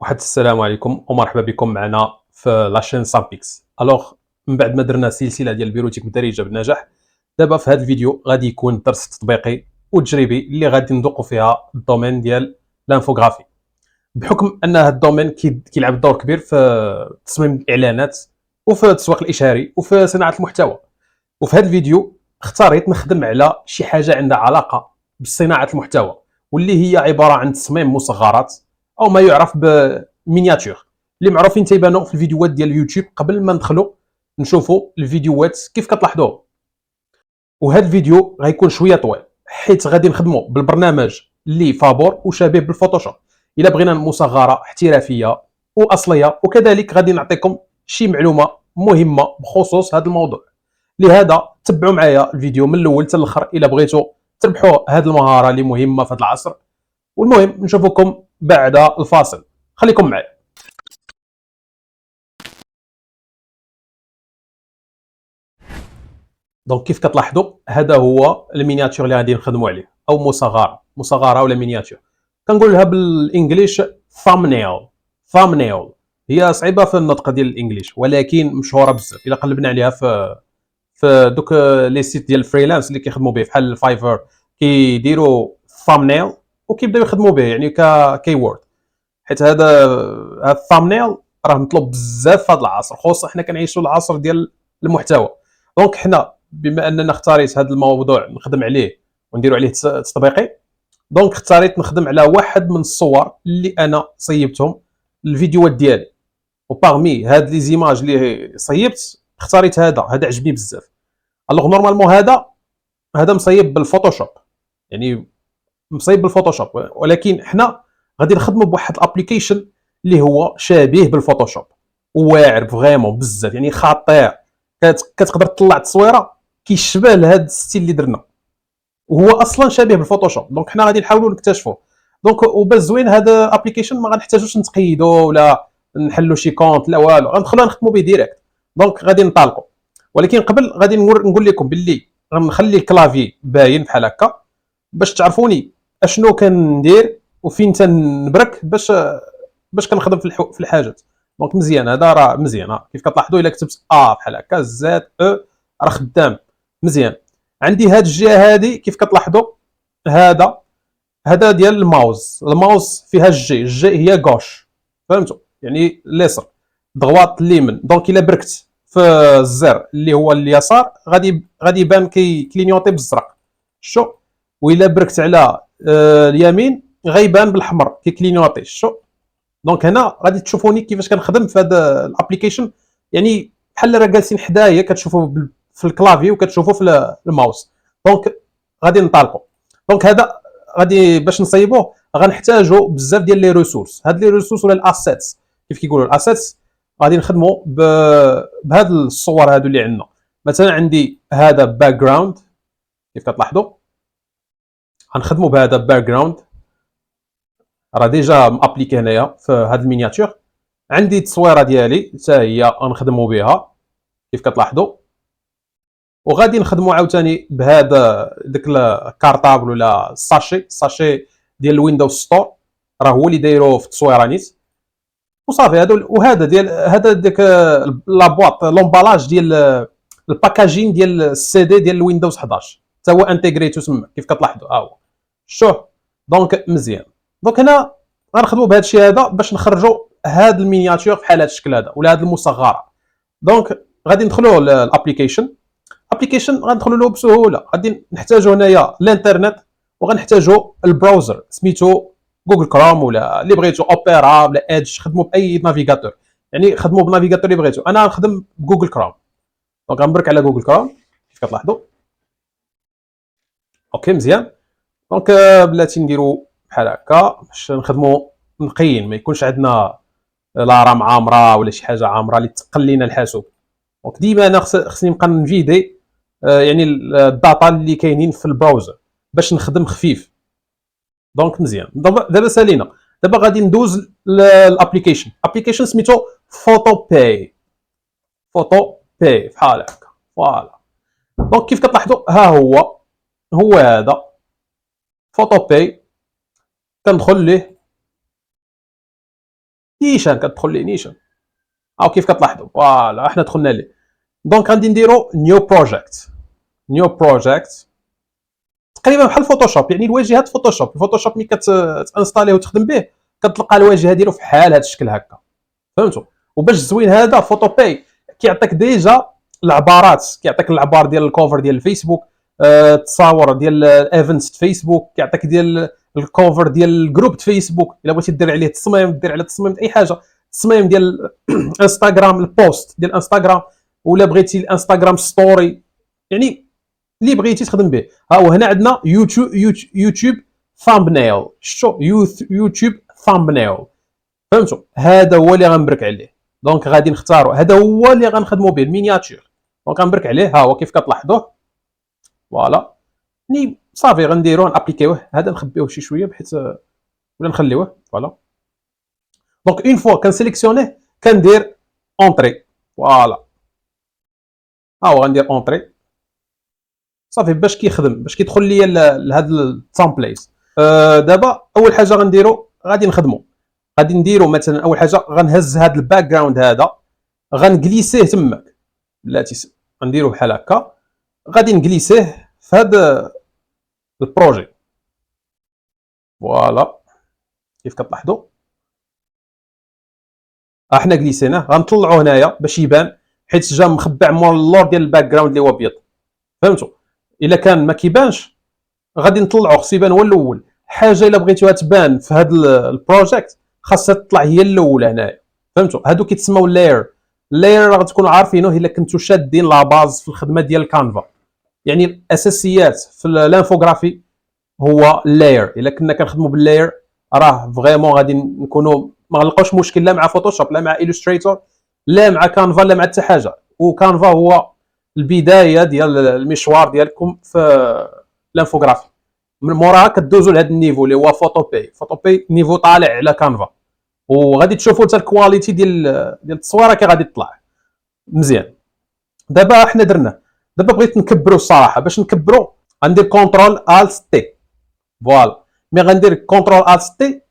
واحد السلام عليكم ومرحبا بكم معنا في لاشين سابيكس. الوغ من بعد ما درنا سلسله ديال البيروتيك بالدارجه بالنجاح، دابا في هذا الفيديو غادي يكون درس تطبيقي وتجريبي اللي غادي ندوقوا فيها الدومين ديال الانفوغرافي، بحكم ان هذا الدومين كيلعب دور كبير في تصميم الاعلانات وفي التسويق الاشاري وفي صناعه المحتوى. وفي هذا الفيديو اختاريت نخدم على شي حاجه عندها علاقه بصناعه المحتوى، واللي هي عباره عن تصميم مصغرات او ما يعرف بمينياتور، اللي معروفين تيبانوا في الفيديوهات ديال اليوتيوب قبل ما ندخلوا نشوفوا الفيديوهات كيف كتلاحظوا. وهذا الفيديو غيكون شويه طويل حيت غادي نخدموا بالبرنامج اللي فابور وشبيه بالفوتوشوب الا بغينا مصغره احترافيه واصليه، وكذلك غادي نعطيكم شي معلومه مهمه بخصوص هذا الموضوع. لهذا تبعوا معايا الفيديو من الاول حتى الاخر الا بغيتوا تربحوا هذه المهاره اللي مهمه في هذا العصر. والمهم نشوفكم بعد الفاصل، خليكم معايا. دونك كيف كتلاحظوا هذا هو المينياتور اللي غادي نخدموا عليه، او مصغره ولا مينياتور. كنقول لها بالانجليش ثامنيل. هي صعيبه في النطق ديال الانجليش ولكن مشهوره بزاف الا قلبنا عليها في دوك لي سيت ديال الفريلانس اللي كيخدموا به بحال الفايفر، كيديروا ثامنيل وكيبداو يخدموا به يعني كيورد. حيت هذا الثامنيل راه مطلوب بزاف في هذا العصر، خصوصا حنا كنعيشوا العصر ديال المحتوى. دونك حنا بما اننا اختاريت هذا الموضوع نخدم عليه ونديروا عليه تطبيقي، دونك اختاريت نخدم على واحد من الصور اللي انا صيبتهم الفيديوهات ديالي. وبارمي هاد لي زيماج اللي صيبت اختاريت هذا عجبني بزاف. الوغ نورمالمون هذا مصيب بالفوتوشوب، يعني مصيب بالفوتوشوب، ولكن حنا غادي نخدموا بواحد الابليكيشن اللي هو شبيه بالفوتوشوب وواعر فريمون بزاف، يعني خطير. كتقدر تطلع تصويره كيشبه لهذا الستيل اللي درنا وهو اصلا شبيه بالفوتوشوب. دونك حنا غادي نحاولوا نكتشفوا. دونك وباش زوين هذا ابليكيشن ما غنحتاجوش نتقيدوا ولا نحلوا شي كونت لا والو، غندخلوا نخدموا به ديريكت. دونك غادي نطالقوا، ولكن قبل غادي نقول لكم باللي غنخلي الكلافي باين بحال هكا باش تعرفوني اشنو كندير وفين تنبرك باش كنخدم في الحاجات. دونك مزيان، هذا راه مزيان. كيف كتلاحظوا الا كتبت بحال هكا زاد راه خدام مزيان. عندي هاد الجهه هادي كيف كتلاحظوا هذا ديال الماوس فيها الجي هي غوش، فهمتوا؟ يعني اليسار، ضغوات اليمين. دونك الا بركت في الزر اللي هو اليسار غادي يبان كلينيوطي بالزرق، شو. والا بركت على اليمين غيبان بالاحمر كلينيوطي، شو. دونك هنا غادي تشوفوني كيفاش كنخدم في هذا الابليكيشن، يعني بحال راه جالسين حدايا كتشوفوا في الكلافي وكتشوفوا في الماوس. دونك غادي نطالقوا. دونك هذا غادي باش نصيبوه غنحتاجوا بزاف ديال لي ريسورس. هاد لي ريسورس ولا الاسيتس كيف كيقولوا الاسيتس، غادي نخدموا بهاد الصور هادو اللي عندنا. مثلا عندي هذا باك جراوند كيف كتلاحظوا، غنخدموا بهذا باك جراوند راه ديجا مابليكي هنايا في هاد المينياتور. عندي التصويره ديالي حتى هي غنخدموا بها كيف كتلاحظوا. وغادي نخدموا عاوتاني بهذا داك الكارطابل ولا الساشي ديال الويندوز ستور، راه هو اللي دايروه في التصويره نيت وصافي. وهذا ديال هذا ديك لابواط لومبالاج ديال الباكاجين ديال السي دي ديال الويندوز 11 حتى هو انتيغريتو تما كيف كتلاحظوا هو شوف. دونك مزيان. دونك هنا غنخدموا بهذا الشيء هذا باش نخرجوا هذا المينياتور بحال هذا الشكل هذا ولا هذه المصغره. دونك غادي ندخلوا للابليكيشن غندخلوا له بسهوله. غادي نحتاجوا هنايا الانترنت وغنحتاجوا البراوزر سميتو جوجل كروم ولا اللي بغيتو اوبيرا ولا ايدج، خدموا باي نافيغاتور، يعني خدموا بنافيغاتور اللي بغيتو. انا نخدم بجوجل كروم. دونك غنبرك على جوجل كروم كيف كتلاحظوا. اوكي مزيان. دونك بلاتي نديروا بحال هكا باش نخدموا نقيين، ما يكونش عندنا لا رام عامره ولا شي حاجه عامره اللي تقل لينا الحاسوب. دونك ديما انا خصني نبقى نفيدي يعني الداتا اللي كاينين في البراوزر باش نخدم خفيف. دونك مزيان. دابا سالينا. دابا غادي ندوز الابليكيشن سميتو فوتو باي بحال هكا فوالا. دونك كيف كتلاحظوا ها هو هذا فوتو باي. كندخل ليه نيشان، كتدخل ليه نيشان. هاو كيف كتلاحظوا فوالا حنا دخلنا ليه. دونك غادي نديرو نيو بروجيكت. نيو بروجيكت تقريبا بحال فوتوشوب، يعني الواجهات فوتوشوب. الفوتوشوب ملي كتانستاليه وتخدم به كتلقى الواجهه ديالو فحال هذا الشكل هكا، فهمتوا. وباش زوين هذا فوتوباي كيعطيك ديجا العبارات، كيعطيك العبار ديال الكوفر ديال الفيسبوك، التصاور ديال الايفنتس فيسبوك، كيعطيك ديال الكوفر ديال الجروب فيسبوك الا بغيتي دير عليه التصميم، دير عليه التصميم اي حاجه، التصميم ديال انستغرام، البوست ديال انستغرام، ولا بغيتي الانستغرام ستوري، يعني اللي بغيتي تخدم به. ها هو هنا عندنا يوتيوب ثامبنيل. شتو يوتيوب ثامبنيل، فهمتوا. هذا هو اللي غنبرك عليه. دونك غادي نختاروا هذا هو اللي غنخدموا به المينياتور. دونك غنبرك عليه، ها هو كيف كتلاحظوه فوالا. ني صافي غنديروه نابليكيوه، هذا نخبيوه شي شويه بحيث ولا نخليوه فوالا. دونك اون فوا كنسيليكسيونيه كندير اونطري فوالا. ها هو غندير اونطري صافي باش كيخدم، باش كيدخل ليا لهاد التامبليت. دابا اول حاجه غنديرو غادي نخدمو، غادي نديرو مثلا اول حاجه غنهز هاد الباك جراوند هذا غنجليسيه تماك بلاتي، غنديرو بحال هكا، غادي نجليسيه في هاد البروجي فوالا كيف كتلاحظوا. حنا جليسيناه غنطلعو هنايا باش يبان، حيت جا مخبع مور اللور ديال الباك جراوند اللي هو ابيض، فهمتوا. الا كان ما كيبانش غادي نطلعو، خصو يبان هو الاول. حاجه الا بغيتوها تبان في هاد البروجيكت خاصها تطلع هي الاولى هنايا، فهمتوا. هادو كيتسموا لاير. لاير راه تكونوا عارفينه الا كنتو شادين لا باز في الخدمه ديال كانفا، يعني الاساسيات في الانفوغرافي هو لاير. الا كنا كنخدموا باللاير راه فريمون غادي نكونوا ما غنلقاوش مشكل لا مع فوتوشوب لا مع إلوستريتور لا مع كانفا لا مع حتى حاجه. وكانفا هو البدايه ديال المشوار ديالكم في الانفوغرافي. من موراها كدوزو لهذا النيفو اللي هو فوتوباي. فوتوباي نيفو طالع على كانفا، وغادي تشوفوا حتى الكواليتي ديال التصويره كي غادي تطلع مزيان. دابا حنا درنا، دابا بغيت نكبروا الصراحه. باش نكبروا غندير كونترول الت تي فوالا. مي غندير كونترول الت تي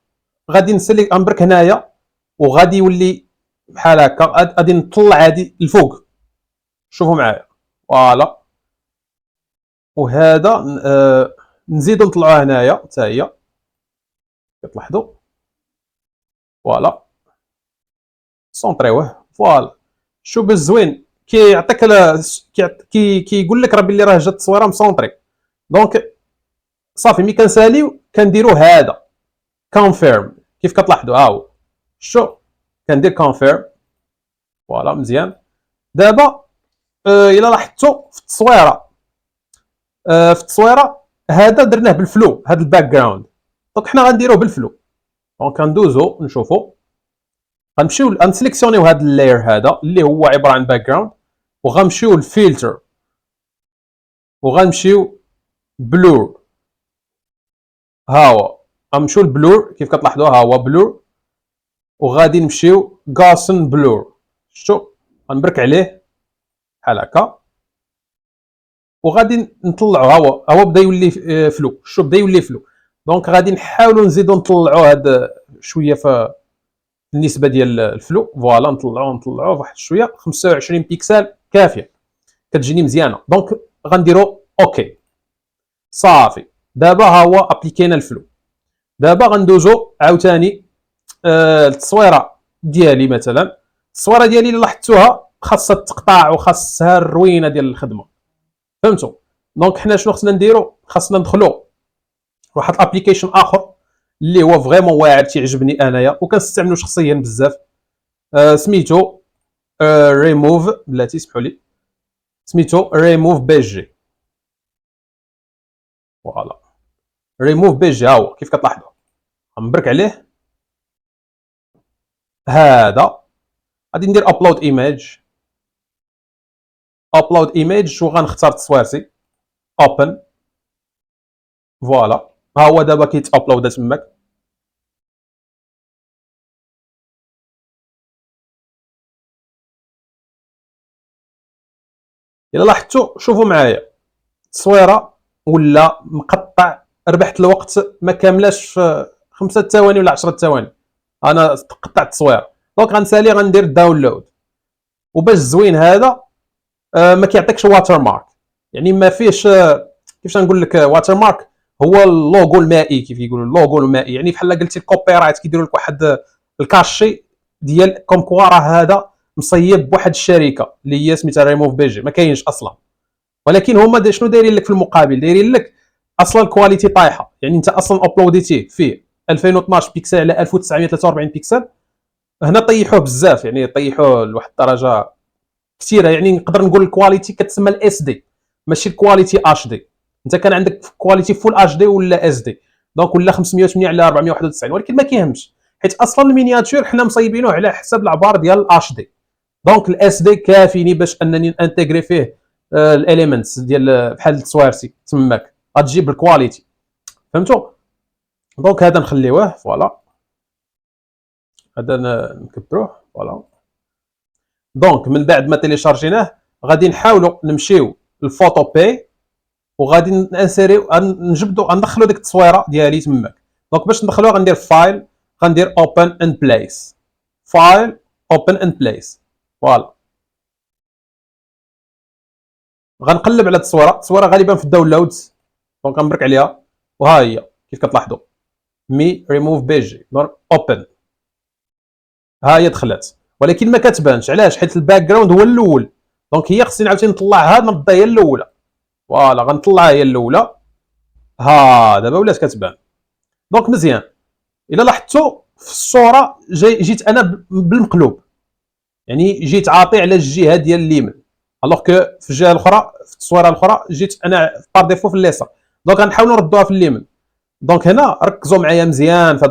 غادي نسلي غنبرك هنايا وغادي يولي بحال هكا، غادي نطلع هادي الفوق، شوفوا معايا فوالا. وهذا نزيدو نطلعوها هنايا حتى هي كتلاحظوا فوالا، سونطريوه فوالا. شوف الزوين كيعطيك كيقول لك راه بلي راه جات التصويره مسونطري. دونك صافي ملي كنساليو كنديرو هذا كونفيرم كيف كتلاحظوا. ها هو شو كندير كونفيرم فوالا مزيان. دابا الا لاحظتوا في التصويره هذا درناه بالفلو، هذا الباك جراوند. دونك حنا غنديروه بالفلو. دونك غندوزو نشوفوا، غنمشيو غنسليكسيونيو هذا اللاير هذا اللي هو عباره عن باك جراوند، وغنمشيو للفلتر وغنمشيو بلور. ها هو غنمشيو لبلور كيف كتلاحظوا، ها هو بلور. وغادي نمشيو غاسن بلور. شتو غنبرك عليه بحال هكا وغادي نطلعو. ها هو بدا يولي فلو. شتو بدا يولي فلو. دونك غادي نحاولوا نزيدو نطلعو هذا شويه في النسبه ديال الفلو فوالا. نطلعوه واحد شويه 25 بيكسل كافيه كتجيني مزيانه. دونك غنديرو اوكي صافي. دابا ها هو ابليكينا الفلو. دابا غندوزو عاوتاني التصويره ديالي. مثلا التصويره ديالي اللي لاحظتوها خاصها التقطاع وخاصها الروينه ديال الخدمه، فهمتوا. دونك حنا شنو خصنا نديرو؟ خاصنا ندخلو واحد الابليكيشن اخر اللي هو فريمون واعر تيعجبني انايا وكنستعملو شخصيا بزاف. سميتو ريموف بلاتي سمحوا لي، سميتو ريموف بي جي فوالا. ريموف بي جي ها هو كيف كتلاحظوا. غنبرك عليه هذا. غادي ندير ابلود ايميج. ابلود ايميج وغنختار تصويرتي اوبن فوالا. ها هو دابا كيت ابلود تماك. الا لاحظتوا شوفوا معايا التصويره ولا مقطع، ربحت الوقت ما كاملاش في 5 ثواني ولا 10 ثواني انا قطعت التصويره. دونك غنسالي غندير داونلود. وباش زوين هذا ما كيعطيكش واتر مارك، يعني ما فيهش كيفاش نقول لك واتر مارك، هو اللوغو المائي كيف يقولوا اللوغو المائي، يعني بحال قلتي الكوبي رايت كيديروا لك واحد الكاشي ديال كوم كوا راه هذا مصيب بواحد الشركه اللي هي سميتها ريموف بي جي، ما كاينش اصلا. ولكن هما شنو دايرين لك في المقابل؟ دايرين لك اصلا الكواليتي طايحه، يعني انت اصلا ابلوديتيه فيه 2012 بيكسل على 1943 بيكسل، هنا طيحوه بزاف، يعني طيحوه لواحد الدرجه كثيره، يعني نقدر نقول الكواليتي كتسمى الاس دي ماشي الكواليتي اش دي. انت كان عندك كواليتي فول اش دي ولا اس دي، دونك ولا 508 على 491، ولكن ما كيهمش حيت اصلا المينياتور حنا مصايبينه على حساب العبار ديال الاش دي. دونك الاس دي كافيني باش انني انتغري فيه الاليمنتس ديال بحال التصويرتي تماك غتجيب الكواليتي، فهمتوا؟ دونك هذا نخليوه فوالا، هذا نكبروه فوالا. دونك من بعد ما تيليشارجيناه غادي نحاولوا نمشيو للفوتو باي، وغادي نانسيريو نجبدوا ندخلوا ديك التصويره ديالي تماك. دونك باش ندخلوها غندير فايل، غندير اوبن اند بليس، فايل اوبن اند بليس فوالا. غنقلب على التصويره غالبا في الداونلودز، دونك غنبرك عليها وها هي كيف كتلاحظوا مي ريموف بيجي دونك اوبن، ها هي دخلت ولكن ما كتبانش. علاش؟ حيت الباك جراوند هو الاول، دونك هي خصني عاوتاني نطلعها نردها هي الاولى فوالا. غنطلعها هي الاولى، ها دابا ولات كتبان. دونك مزيان، الا لاحظتوا في الصوره جيت انا بالمقلوب، يعني جيت عاطي على الجهه ديال اليمين، الوغ كو في الجهه الاخرى في التصويره الاخرى جيت انا بار ديفو في اليسار. دونك غنحاولوا نردوها في اليمين. دونك هنا ركزوا معايا مزيان في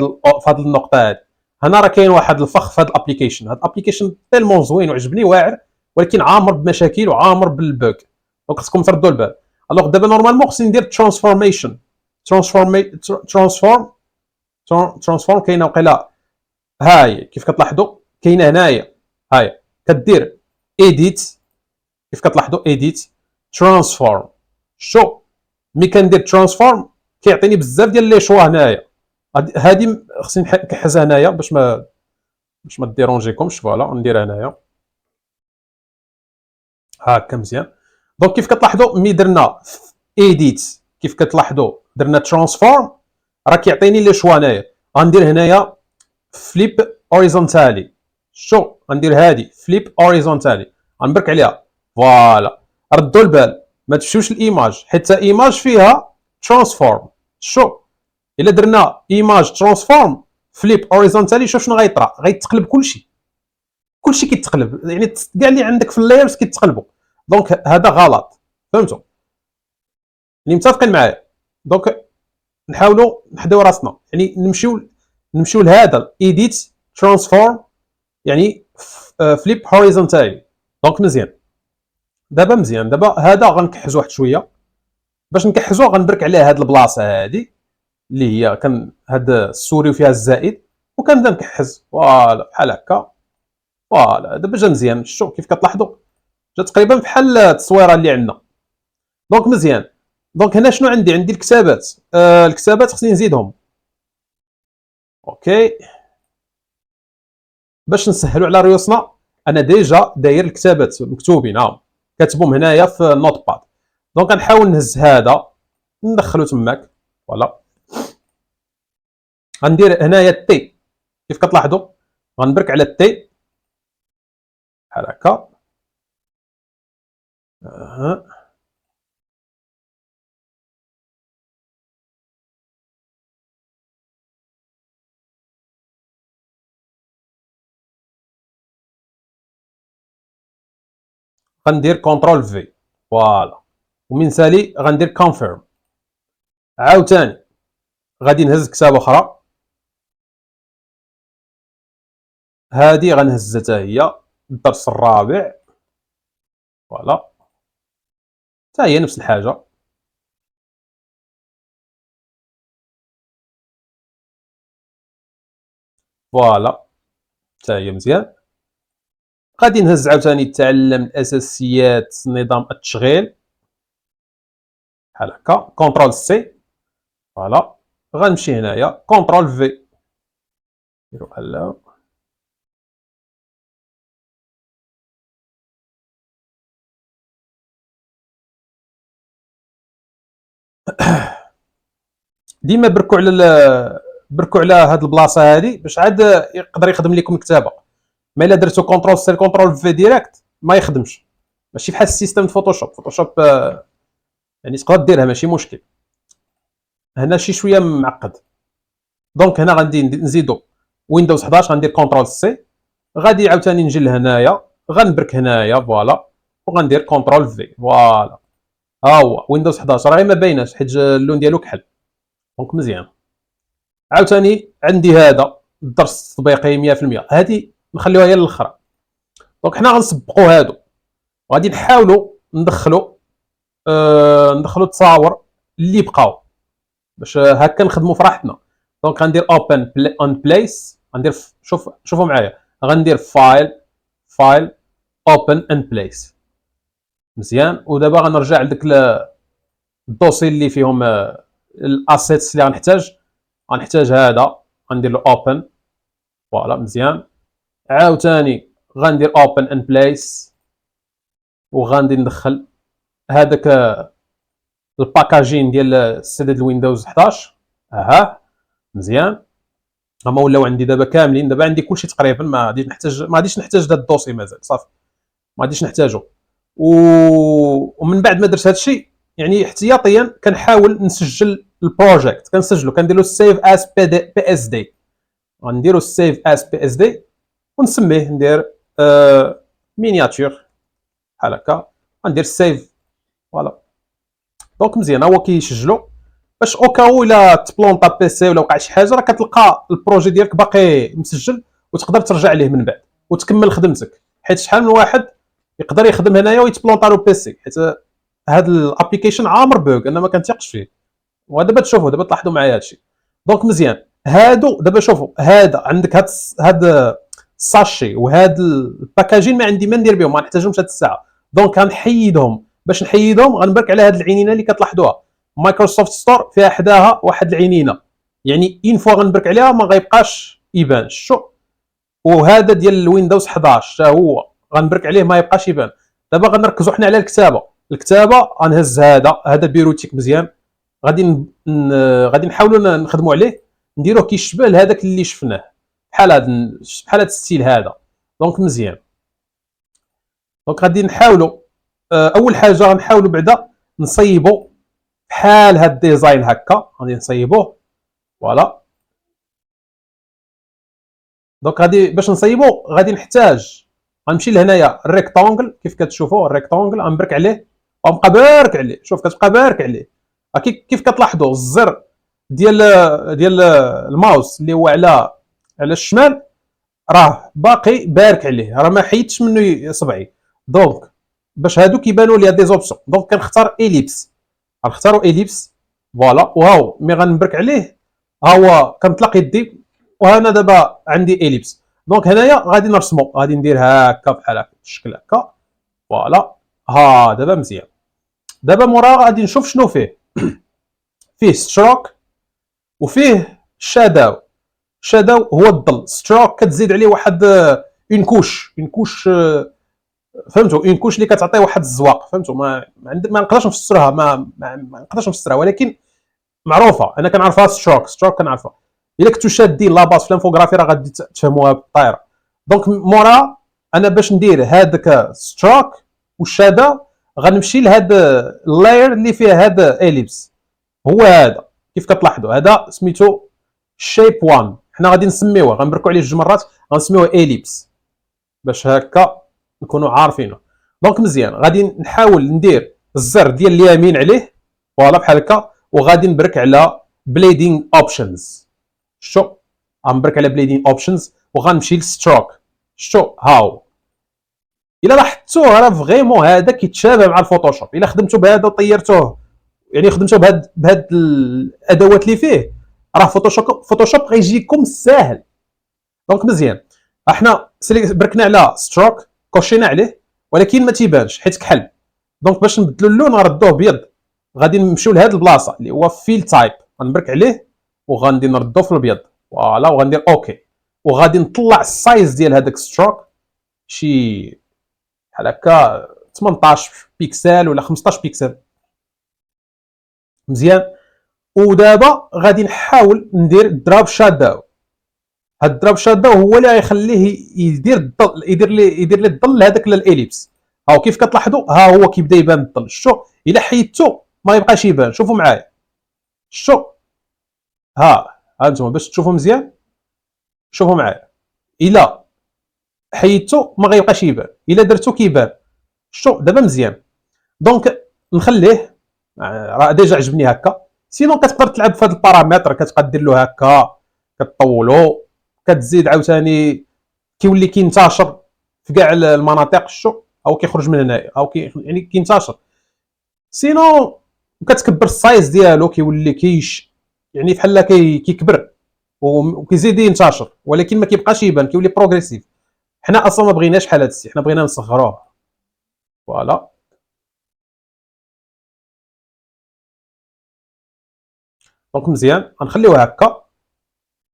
هذه النقطه هذه. هنا راه كاين واحد الفخ في هذا الابليكيشن، هذا الابليكيشن تيلمون زوين وعجبني واعر، ولكن عامر بمشاكل وعامر بالبوك، دونك خصكم تردوا البال. الوغ دابا نورمالمون خصني ندير ترانسفورميشن، ترانسفورم كاينه وقيلا ها هي كيف كتلاحظوا كاينه هنايا، ها هي كدير ايديت كيف كتلاحظوا ايديت ترانسفورم. شو ملي كندير ترانسفورم كيعطيني بزاف ديال لي شوا هنايا، هادي خصني نكحزها هنايا باش ما ديرونجيكمش فوالا. نديرها هنايا هاكا مزيان. دونك كيف كتلاحظوا ملي درنا ايديت كيف كتلاحظوا درنا ترانسفورم راه كيعطيني لي شوا هنايا. غندير هنايا فليب اوريزونتالي، شو غندير هادي فليب اوريزونتالي غنبرك عليها فوالا. ردوا البال ما تمشيوش الايماج حيت ايماج فيها ترانسفورم. شو الا درنا ايماج ترانسفورم فليب اوريزونتالي شوف شنو غيطرا، غيتقلب كلشي كيتقلب، يعني كاع اللي عندك في اللايرز كيتقلبوا. دونك هذا غلط، فهمتوا؟ اللي متفقين معايا؟ دونك نحاولوا نحدوا راسنا، يعني نمشيو لهذا ايديت ترانسفورم يعني فليب هوريزونتالي. دونك مزيان دابا، مزيان دابا هذا غنكحزو واحد شويه. باش نكحزوه غنبرك عليه هاد البلاصه هادي اللي هي كان هاد السوري فيها الزائد، وكنبدا نكحز فوالا بحال هكا فوالا. دابا جا مزيان، شتو كيف كتلاحظوا جا تقريبا بحال التصويره اللي عندنا. دونك مزيان. دونك هنا شنو عندي الكتابات، الكتابات خصني نزيدهم. اوكي باش نسهلوا على ريوسنا انا ديجا داير الكتابات مكتوبين كاتبهم هنايا في النوت باد. دونك غنحاول نهز هذا ندخلو تماك فوالا. غندير هنايا التي كيف كتلاحظوا غنبرك على التي بحال هكا غندير كونترول في فوالا. ومن سالي غندير كونفيرم. عاوتاني غادي نهز كتابه اخرى، هادي غنهزها حتى هي الدرس الرابع فوالا، حتى هي نفس الحاجه فوالا حتى هي مزيان. غادي نهز عاوتاني تعلم الاساسيات نظام التشغيل بحال هكا كونترول سي فوالا. غنمشي هنايا كونترول في نديرو بحال ديما بركوا على هاد البلاصه هادي باش عاد يقدر يخدم لكم الكتابه. ما الا درتو كونترول سي كونترول في ديريكت ما يخدمش، ماشي بحال السيستم فوتوشوب. فوتوشوب يعني تقدر ديرها ماشي مشكل. هنا شي شويه معقد. دونك هنا غادي نزيدو ويندوز 11 غندير كونترول سي، غادي عاوتاني نجي لهنايا غنبرك هنايا فوالا وغندير كونترول في فوالا. ها هو ويندوز 11 راه ما بايناش حيت اللون ديالو كحل. دونك مزيان. عاوتاني عندي هذا الدرس التطبيقي 100%. هادي نخليوها هي الاخرى. دونك حنا غنسبقوا هادو وغادي نحاولوا ندخلوا التصاور اللي بقاو باش هكا نخدموا في راحتنا. دونك غندير اوبن اون بليس، غندير شوفوا معايا، غندير فايل اوبن ان بليس مزيان. ودابا غنرجع لذاك الدوسي اللي فيهم الاسيتس اللي غنحتاج هذا، غندير له اوبن فوالا مزيان. عاوتاني غندير اوبن ان بليس وغادي ندخل هذاك الباكاجين ديال السداد الويندوز 11. مزيان. هما ولاو عندي دابا كاملين، دابا عندي كلشي تقريبا. ما غاديش نحتاج هذا الدوسي مازال صافي، ما غاديش نحتاجو. ومن بعد ما درت هذا الشيء يعني احتياطيا كنحاول نسجل البروجيكت، كنسجلو كندير له سيف اس بي اس دي. غنديرو سيف اس بي اس دي ونسميه ندير مينياتور بحال هكا، غندير سيف فوالا. دونك مزيان هو كيسجلو باش اوكاو الا تبلونطا بيسي ولا وقع شي حاجه راه كتلقى البروجي ديالك باقي مسجل وتقدر ترجع ليه من بعد وتكمل خدمتك. حيت شحال من واحد يقدر يخدم هنايا ويتبلونطا له بيسي، حيت هذا الابليكيشن عامر بوغ انا ما كنثقش فيه. ودابا تشوفوا دابا تلاحظوا معايا هادشي. دونك مزيان هادو دابا شوفوا هذا عندك هاد الساشي وهاد الباكاجين ما عندي ما ندير بهم، ما نحتاجهمش هاد الساعه. دونك غنحيدهم. باش نحيدهم غنبرك على هاد العينينه اللي كتلاحظوها، مايكروسوفت ستور فيها حداها واحد العينينه، يعني اين فوا غنبرك عليها ما غيبقاش يبان. شو وهذا ديال الويندوز 11 حتى هو غنبرك عليه ما يبقاش يبان. دابا غنركزوا حنا على الكتابه غنهز هذا بيروتيك مزيان. غادي نحاولوا نخدموا عليه نديروه كيشبه لهذاك اللي شفناه بحال هذا الستيل هذا. دونك مزيان. دونك غادي نحاولوا اول حاجه غنحاولوا بعدا نصيبوا بحال هاد الديزاين هكا، غادي نصيبوه فوالا. دونك غادي باش نصيبو غادي نحتاج غنمشي لهنايا الريكتونغل كيف كتشوفوا الريكتونغل غنبرك عليه وغنبقى بارك عليه. شوف كتبقى بارك عليه كيف كتلاحظوا الزر ديال الماوس اللي هو على الشمال راه باقي بارك عليه، راه ما حيدتش منه صبعي. دونك باش هادو كيبانوا لي دي زوبسيون دونك كنختار اليبس، غنختاروا اليبس فوالا. وهاو مي غنبرك عليه ها هو كنطلق يدي وهنا دابا عندي اليبس. دونك هنايا غادي نرسمو، غادي ندير هكا بحال هكا الشكل هكا فوالا. دابا مزيان. دابا مورا غادي نشوف شنو فيه. فيه ستروك وفيه شاداو. شاداو هو الظل، ستروك كتزيد عليه واحد اون كوش فهمتوا، اون كوش اللي كتعطي واحد الزواق فهمتوا. ما نقدرش نفسرها، ما نقدرش نفسرها ولكن معروفه انا كنعرفها. ستروك كنعرفها. الا كنتو شادين لاباس في الانفوغرافي راه غادي تفهموها بالطايره. دونك مورا انا باش ندير هذاك ستروك والشادا غنمشي لهاد اللاير اللي فيه هذا اليبس. هو هذا كيف كتلاحظوا هذا سميتو شيب 1. حنا غادي نسميوه غنبركوا عليه جوج مرات غنسميوه اليبس باش هكا نكونوا عارفينه. دونك مزيان غادي نحاول ندير الزر ديال اليمين عليه فوالا بحال هكا وغادي نبرك على بليدينغ اوبشنز. شو غنبرك على بليدينغ اوبشنز وغنمشي للستروك. شو هاو الا لاحظتوه راه فريمون هذا كيتشابه مع الفوتوشوب. الا خدمتو بهذا وطيرتوه يعني خدمتو بهاد الادوات اللي فيه راه فوتوشوب غيجيكم ساهل. دونك مزيان احنا بركنا على ستروك كوشينا عليه ولكن ما تيبانش حيت كحل. دونك باش نبدلو اللون غنردوه بيض. غادي نمشيو لهاد البلاصه اللي هو فيل تايب غنبرك عليه وغادي نردو في الابيض فوالا وغندير اوكي. وغادي نطلع السايز ديال هذاك ستروك شي بحال هكا 18 بيكسل ولا 15 بيكسل مزيان. ودابا غادي نحاول ندير دراب شاداو. هاد الدراب شاداو هو اللي غيخليه يدير الظل، يدير لي الظل هذاك الاليبس. هاو كيف كتلاحظوا، ها هو كيبدا يبان الظل. شو الا حيدتو ما يبقاش يبان. شوفوا معايا، شو ها انتم باش تشوفوا مزيان. شوفوا معايا، الا حيدتو ما غيبقاش يبان، الا درتو كيبان. شو دابا مزيان. دونك نخليه، راه ديجا عجبني هكا. سينون كتقدر تلعب في هذا البارامتر، كتبقى دير له هكا، كطولو، كتزيد عاوتاني كيولي كينتشر في كاع المناطق. شو او كيخرج من هنايا او يعني كينتشر. سينون كتكبر السايز ديالو، كيولي يعني بحال كيكبر وكيزيد ينتشر، ولكن ما كيبقاش يبان، كيولي بروغريسيف. حنا اصلا ما بغيناش بحال هذا الشيء، حنا بغينا نصغروه. فوالا. دونك مزيان غنخليوه هكا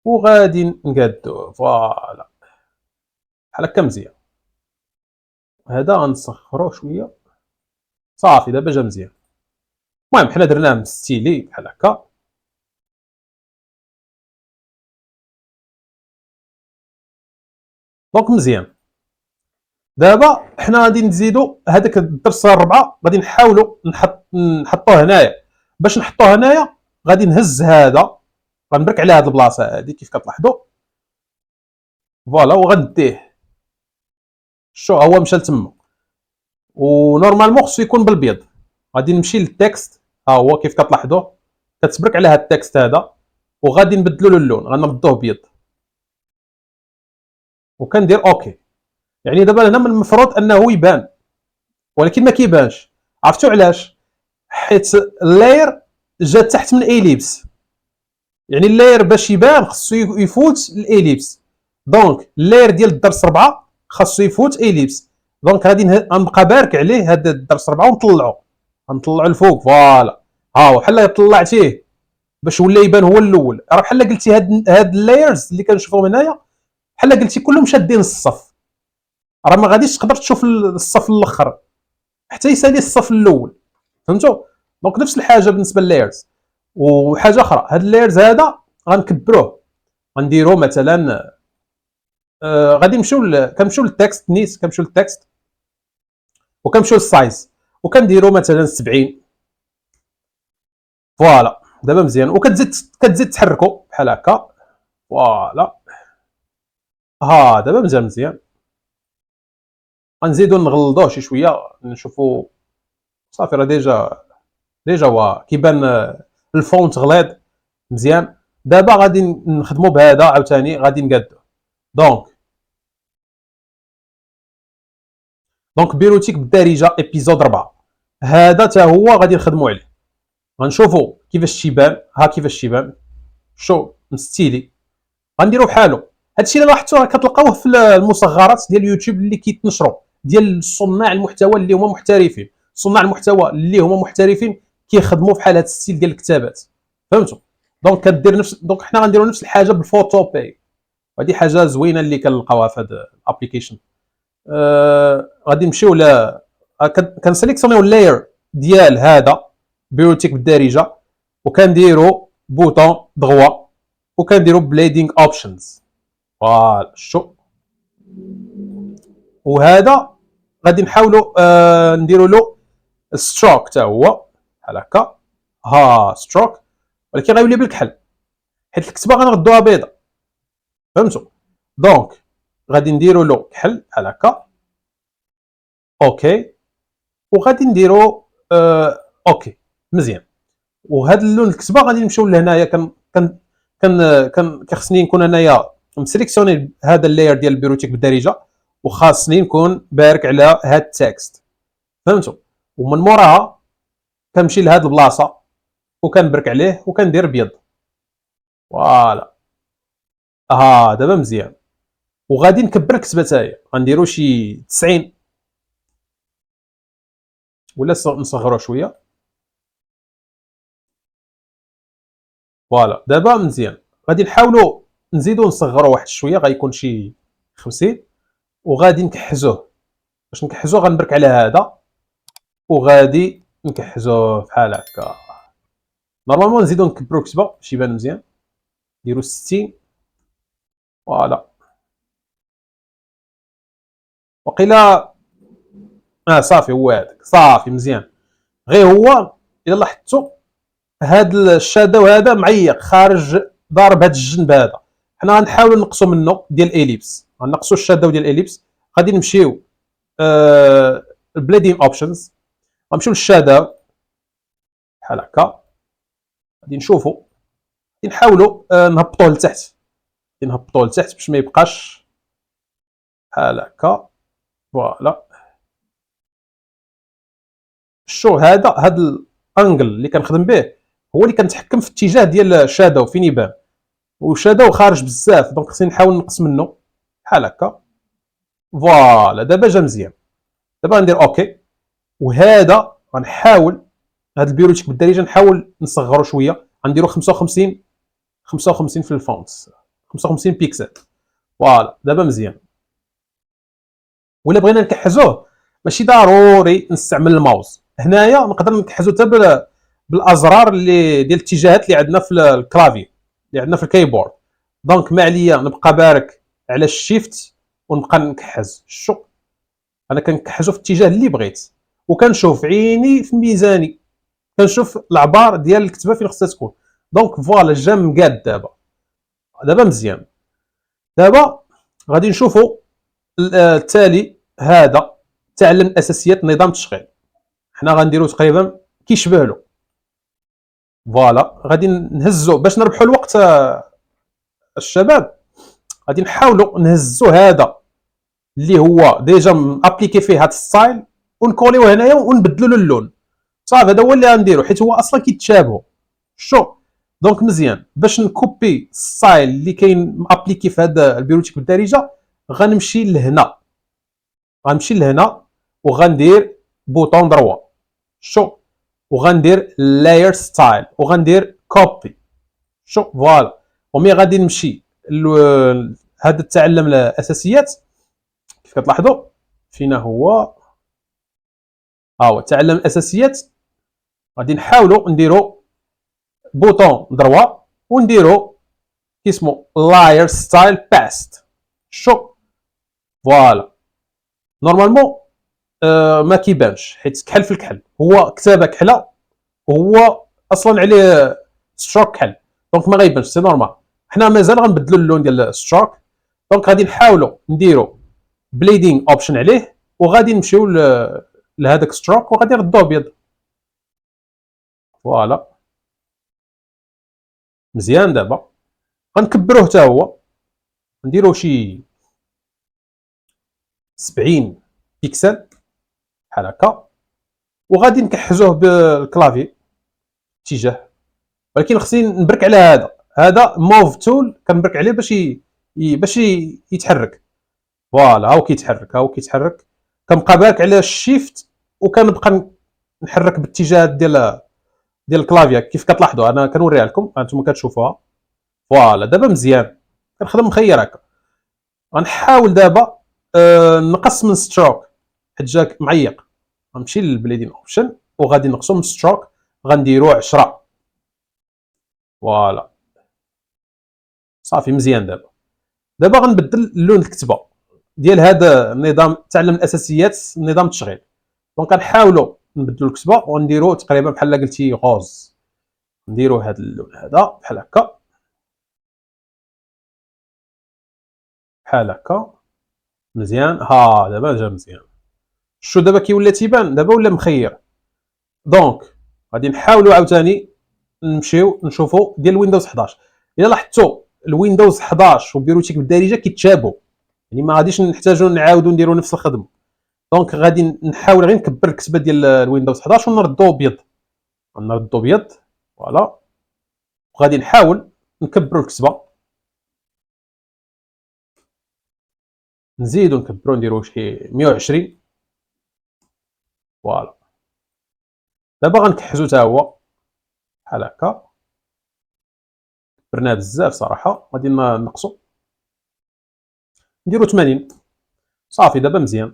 وغادي نقادوه. فوالا بحال هكا مزيان. هذا غنصغروه شويه. صافي دابا جا مزيان. المهم حنا درناه مستيلي بحال هكا. دونك مزيان. دابا حنا غادي نزيدو هذاك الدرس الربعه، غادي نحاولوا نحطوه هنايا. باش نحطوه هنايا غادي نهز هذا، غنبرك على هذه البلاصه هذه كيف كتلاحظوا. فوالا وغنديه. شو هو مشى لتما، ونورمالمون خصو يكون بالبيض. غادي نمشي للتكست، ها هو كيف كتلاحظوا، كتبرك على هذا التكست هذا، وغادي نبدلوا له اللون، غنردوه بيض وكندير اوكي. يعني دابا هنا من المفروض انه يبان، ولكن ما كيبانش. عرفتوا علاش؟ حيت اللاير جا تحت من اليبس. يعني اللاير باش يبان خصو يفوت الاليبس. دونك اللاير ديال الدرس 4 خاصو يفوت اليبس. دونك غادي نبقى بارك عليه هذا الدرس 4 ونطلعو، غنطلعو الفوق. فوالا ها هو بحال طلعتيه باش ولا يبان هو الاول. راه بحال قلتي هاد اللايرز اللي كنشوفهم هنايا بحال قلتي كلهم شادين الصف. راه ما غاديش تقدر تشوف الصف الاخر حتى يسالي الصف الاول. فهمتوا؟ دونك نفس الحاجه بالنسبه لللايرز. وحاجه اخرى، هاد اللايرز هذا غنكبروه، غنديرو مثلا غادي كنمشيو للتكست نيت، كنمشيو للتكست وكنمشيو للسايز وكنديرو مثلا 70. فوالا دابا مزيان. كتزيد تحركو بحال هكا. فوالا ها دابا مزيان مزيان. غنزيدو نغلظوه شي شويه نشوفو. صافي راه ديجا هو كيبان الفونت غليظ مزيان. دابا غادي نخدمو بهذا عاوتاني، غادي نقادو. دونك بيروتيك بالدارجه ابيزود 4 هذا تا هو غادي نخدمو عليه. غنشوفوا كيفاش تيبان. ها كيفاش تيبان. شو مستيلي. غنديرو بحالو. هادشي اللي لاحظتوه كتلقاوه في المصغرات ديال اليوتيوب اللي كيتنشروا ديال صناع المحتوى اللي هما محترفين. صناع المحتوى اللي هما محترفين كيخدموا بحال هذا الستيل ديال الكتابات. فهمتوا؟ دونك كدير نفس، دونك حنا غنديروا نفس الحاجه بالفوتو باي. هذه حاجه زوينه اللي كنلقاوها في هذا الابليكيشن. غادي نمشيو ل كنسيليكسيونيو اللاير ديال هذا بيروتيك بالدارجه، وكنديروا بوطون دغوا وكنديروا بليدينغ اوبشنز. فوالا شو. وهذا غادي نحاولوا نديروا له ستروك حتى هو بحال هكا. ها ستروك، ولكن غيولي بالكحل حيت الكتابه غنردوها بيضاء. فهمتوا؟ دونك غادي نديروا له كحل بحال هكا. اوكي وغادي نديرو اوكي مزيان. وهذا اللون الكتبه غادي نمشيو لهنايا. كان خصني نكون انايا مسيليكسيوني هذا اللاير ديال البيروتيك بالدارجه، وخاصني نكون بارك على هذا التكست. فهمتوا؟ ومن موراها كنمشي لهاد البلاصه وكنبرك عليه وكندير بيض. فوالا ها دابا مزيان. وغادي نكبر الكتبه تاهي، غنديرو شي 90 ولا نصغرو شويه. فوالا دابا مزيان. غادي نحاولوا نزيدو نصغروا واحد شويه، غيكون شي 50. وغادي نكحزوه. باش نكحزوه غنبرك على هذا وغادي نكحزوه بحال هكا. نورمالمون نزيدو نكبرو الكتبه باش يبان مزيان، نديرو 60 فوالا. وقيلا صافي هو هذاك، صافي مزيان. غير هو الا لاحظتوا هاد الشادو هذا معيق خارج ضارب هاد الجنب هذا، حنا غنحاولوا نقصوا منه ديال الاليبس، غنقصوا الشادو ديال الاليبس. غادي نمشيو البليدين اوبشنز، غنمشيو للشادو بحال هكا، غادي نشوفوا، غادي نحاولوا نهبطوه لتحت، غادي نهبطوه لتحت باش ما يبقاش بحال هكا فوالا. شو هذا، هاد الانجل اللي كنخدم به هو اللي كنتحكم في الاتجاه ديال الشادو فين يبان، وشادو خارج بزاف دونك خصني نحاول نقص منه بحال هكا فوالا. دابا جا مزيان، دابا غندير اوكي. وهذا غنحاول هاد البيروتيك بالدارجه نحاول نصغرو شويه، غنديرو 55 55 في الفونت، 55 بيكسل فوالا. دابا مزيان. ولا بغينا نكحزوه ماشي ضروري نستعمل الماوس، هنايا نقدر نكحزو حتى بالازرار اللي ديال الاتجاهات اللي عندنا في الكلافي اللي عندنا في الكيبورد. دونك ما عليا نبقى بارك على الشيفت ونبقى نكحز. شو انا كنكحزو في الاتجاه اللي بغيت، وكنشوف عيني في ميزاني، كنشوف العبار ديال الكتابه فين خصها تكون. دونك فوالا جا مقاد دابا، دابا مزيان. دابا غادي نشوفوا التالي، هذا تعلم اساسيات نظام التشغيل، حنا غنديرو تقريبا كيشبه له فوالا. غادي نهزو باش نربحوا الوقت الشباب، غادي نحاولوا نهزو هذا اللي هو ديجا ابليكي فيه هذا الستايل ونكوليو هنايا ونبدلوا له اللون صافي. هذا هو اللي غنديرو حيت هو اصلا كيتشابهوا. شو دونك مزيان باش نكوبي الستايل اللي كاين ابليكي في هذا البيروتيك بالدارجه، غنمشي لهنا، غنمشي لهنا وغندير بوطون دروا شو، وغندير لاير ستايل وغندير كوبي شو فوالا. ومي غادي نمشي هذا التعلم الاساسيات كيف كتلاحظوا فينا هو هو تعلم الاساسيات. غادي نحاولوا نديروا بوطون دروا ونديروا كيسمو لاير ستايل باست شو فوالا. نورمالمون ما كيبانش حيت كحل في الكحل، هو كتابه كحله وهو اصلا عليه ستروك كحل دونك ما غيبانش سي نورمال. حنا مازال غنبدلوا اللون ديال الستروك، دونك غادي نحاولوا نديروا بليدين اوبشن عليه وغادي نمشيو لهذاك ستروك وغادي نردوه ابيض فوالا مزيان. دابا غنكبروه حتى هو، نديروه شي 70 بيكسل بحال هكا، وغادي نكحزوه بالكلافي اتجاه. ولكن خصني نبرك على هذا موف تول، كنبرك عليه باش يتحرك فوالا. هاو كيتحرك، هاو كيتحرك، كنبقى بارك على الشيفت وكنبقى نحرك باتجاهات ديال الكلافيا كيف كتلاحظوا. انا كنوريها لكم انتم كتشوفوها فوالا. دابا مزيان كنخدم مخير هكا. غنحاول دابا نقص من ستروك حيت جاك معيق، غنمشي للبليدين اوبشن وغادي نقصو من ستروك، غنديرو 10 فوالا صافي مزيان. دابا غنبدل لون الكتابه ديال هذا النظام تعلم الاساسيات نظام التشغيل. دونك غنحاولوا نبدلوا الكتابه ونديروا تقريبا بحال قلتي غوز، نديروا هذا اللون هذا بحال هكا بحال هكا مزيان. ها دابا جا مزيان. شو دابا كيولي تيبان، دابا ولا مخير. دونك غادي نحاولوا عاوتاني نمشيو نشوفوا ديال ويندوز 11. الا لاحظتوا الويندوز 11 وبيروتيك بالدارجه كيتشابهوا، يعني ما غاديش نحتاجوا نعاودوا نديروا نفس الخدمه. دونك غادي نحاول غير نكبر الكتابه ديال الويندوز 11 ونردو ابيض، نردو ابيض فوالا. وغادي نحاول نكبروا الكتابه، نزيدو نكبرو نديرو شي 120 فوالا. دابا غنكحزو حتى هو بحال هكا، كبرناه بزاف صراحه. غادي نقصو نديرو 80 صافي. دابا مزيان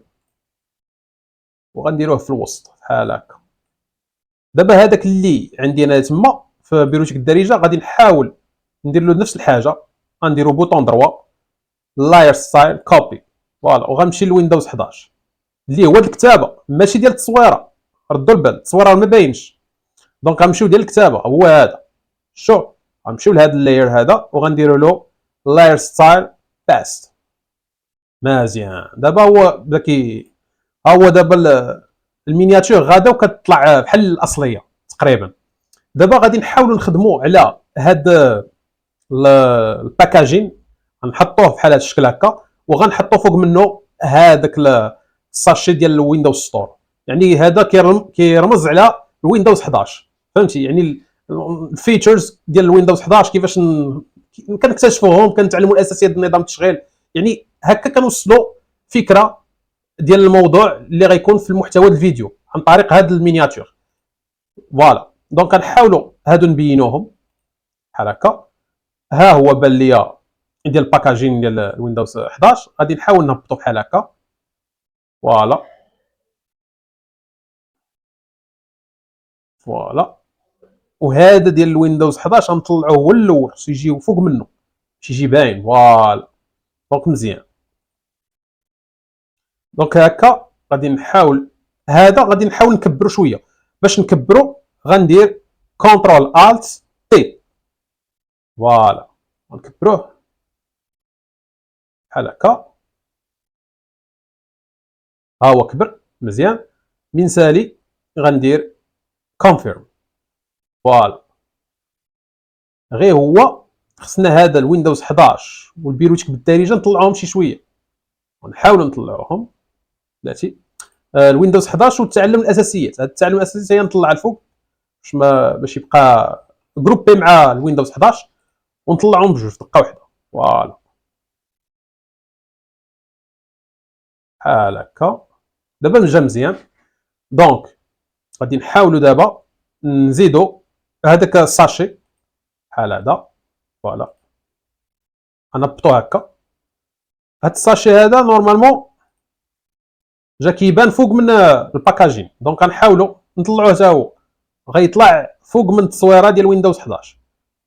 وغنديروه في الوسط بحال هكا. دابا هذاك اللي عندي انا تما في في بيروتيك الدارجه غادي نحاول ندير له نفس الحاجه، غنديرو بوطون دروا لاير ستايل كوبي فوالا، وغنمشي لويندوز 11 اللي هو الكتابه ماشي ديال التصويره، ردوا البال التصويره ما باينش، دونك غنمشيو ديال الكتابه هو هذا. شوف غنمشيو لهذا اللاير هذا وغنديروا له لاير ستايل باست. مزيان دابا هو بدا ها هو دابا المينياتور غادا وكتطلع بحال الاصليه تقريبا. دابا غادي نحاولوا نخدموا على هاد الباكاجين، غنحطوه بحال هذا الشكل هكا، وغنحطوا فوق منه هذاك الساشي ديال الويندوز ستور، يعني هذا كيرمز على الويندوز 11 فهمتي، يعني الفيتشرز ديال الويندوز 11 كيفاش كنكتشفوهم، كنتعلموا الاساسيات ديال نظام التشغيل، يعني هكا كنوصلوا فكره ديال الموضوع اللي غيكون في المحتوى الفيديو عن طريق هذا المينياتور فوالا. دونك كنحاولوا هادو نبينوهم بحال هكا. ها هو بان ليا ديال الباكاجين ديال الويندوز 11 غادي نحاول نهبطو بحال هكا فوالا فوالا. وهذا ديال الويندوز 11 غنطلعوه هو الاول، خصو يجي فوق منه باش يجي باين فوالا. دونك مزيان، دونك هكا غادي نحاول، هذا غادي نحاول نكبرو شويه. باش نكبرو غندير كونترول الت تي فوالا، غنكبروه بحال هكا. ها هو كبر مزيان. من سالي غندير كونفيرم فوالا. غير هو خصنا هذا الويندوز 11 والبيروتيك بالدارجه نطلعوهم شي شويه، ونحاولوا نطلعوهم بلاتي. الويندوز 11 والتعلم الاساسيات، هذا التعلم الاساسيات هي نطلع الفوق باش يبقى جروبي مع الويندوز 11 ونطلعهم بجوج دقه واحده فوالا بحال هكا. دابا جا مزيان. دونك غادي نحاولوا دابا نزيدوا هذاك الساشي بحال هذا فوالا، غنهبطو هكا. هاد الساشي هذا نورمالمون جا كيبان فوق من الباكاجين، دونك غنحاولوا نطلعوه حتى هو، غيطلع فوق من التصويره ديال ويندوز 11.